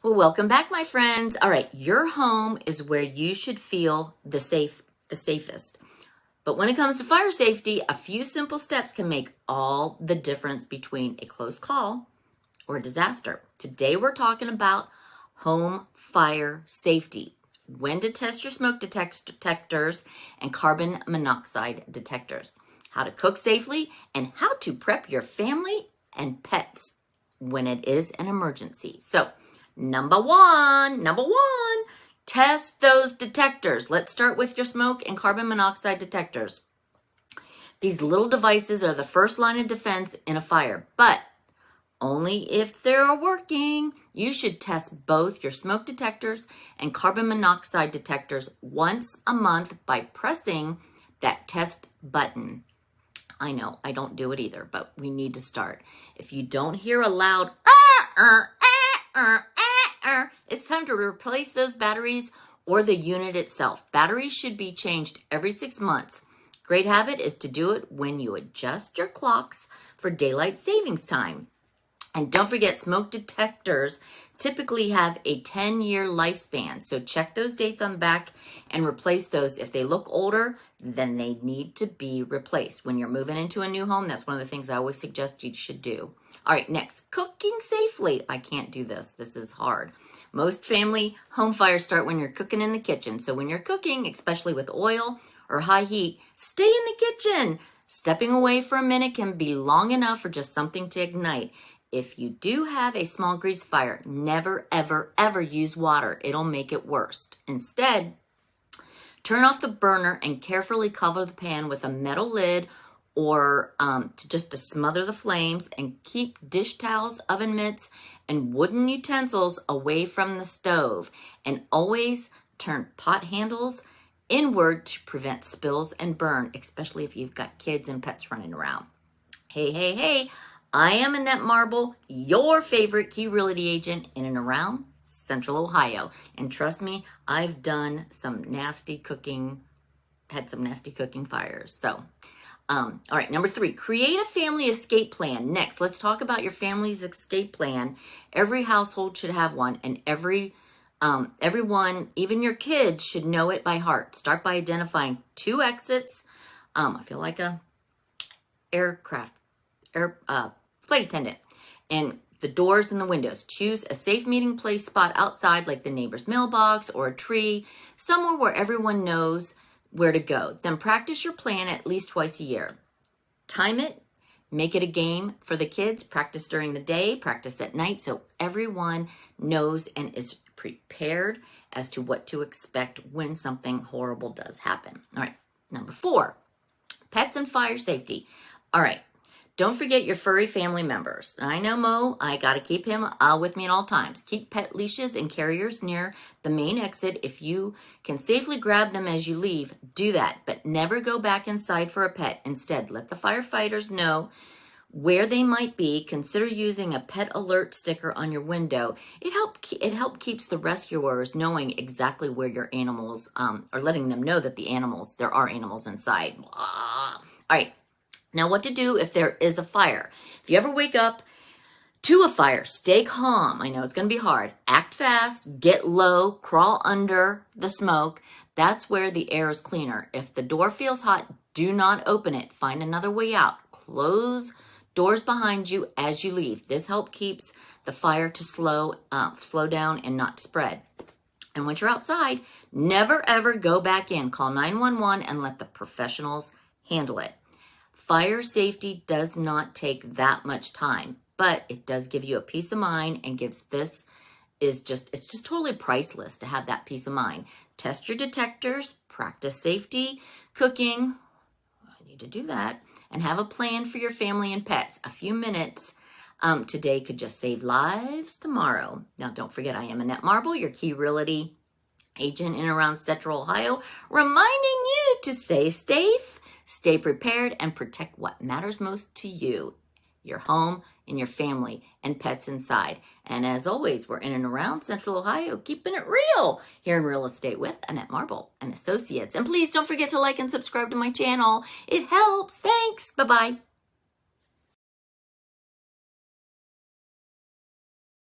Well, welcome back, my friends. All right, your home is where you should feel the safest. But when it comes to fire safety, a few simple steps can make all the difference between a close call or a disaster. Today, we're talking about home fire safety. When to test your smoke detectors and carbon monoxide detectors. How to cook safely and how to prep your family and pets when it is an emergency. So, Number one, test those detectors. Let's start with your smoke and carbon monoxide detectors. These little devices are the first line of defense in a fire, but only if they're working. You should test both your smoke detectors and carbon monoxide detectors once a month by pressing that test button. I know, I don't do it either, but we need to start. If you don't hear a loud it's time to replace those batteries or the unit itself. Batteries should be changed every 6 months. Great habit is to do it when you adjust your clocks for daylight savings time. And don't forget, smoke detectors typically have a 10-year lifespan. So check those dates on the back and replace those. If they look older, then they need to be replaced. When you're moving into a new home, that's one of the things I always suggest you should do. All right, next, cooking safely. I can't do this. This is hard. Most family home fires start when you're cooking in the kitchen. So when you're cooking, especially with oil or high heat, stay in the kitchen. Stepping away for a minute can be long enough for just something to ignite. If you do have a small grease fire, never, ever, ever use water. It'll make it worse. Instead, turn off the burner and carefully cover the pan with a metal lid or to smother the flames, and keep dish towels, oven mitts, and wooden utensils away from the stove. And always turn pot handles inward to prevent spills and burn, especially if you've got kids and pets running around. Hey, I am Annette Marble, your favorite key realty agent in and around Central Ohio. And trust me, I've done some nasty cooking, had some nasty cooking fires. So, all right, number 3, create a family escape plan. Next, let's talk about your family's escape plan. Every household should have one, and everyone, even your kids, should know it by heart. Start by identifying 2 exits. I feel like a flight attendant, and the doors and the windows. Choose a safe meeting place spot outside, like the neighbor's mailbox or a tree, somewhere where everyone knows where to go. Then practice your plan at least twice a year. Time it, make it a game for the kids. Practice during the day, practice at night, so everyone knows and is prepared as to what to expect when something horrible does happen. All right, number 4, pets and fire safety. All right, don't forget your furry family members. I know Mo, I got to keep him with me at all times. Keep pet leashes and carriers near the main exit. If you can safely grab them as you leave, do that. But never go back inside for a pet. Instead, let the firefighters know where they might be. Consider using a pet alert sticker on your window. It help keeps the rescuers knowing exactly where your animals, or letting them know that there are animals inside. All right. Now, what to do if there is a fire. If you ever wake up to a fire, stay calm. I know it's going to be hard. Act fast, get low, crawl under the smoke. That's where the air is cleaner. If the door feels hot, do not open it. Find another way out. Close doors behind you as you leave. This helps keeps the fire to slow down and not spread. And once you're outside, never ever go back in. Call 911 and let the professionals handle it. Fire safety does not take that much time, but it does give you a peace of mind, and it's just totally priceless to have that peace of mind. Test your detectors, practice safety, cooking. I need to do that. And have a plan for your family and pets. A few minutes today could just save lives tomorrow. Now, don't forget, I am Annette Marble, your key realty agent in and around Central Ohio, reminding you to stay safe, stay prepared, and protect what matters most to you, your home and your family and pets inside. And as always, we're in and around Central Ohio, keeping it real here in real estate with Annette Marble and Associates. And please don't forget to like and subscribe to my channel. It helps. Thanks. Bye-bye.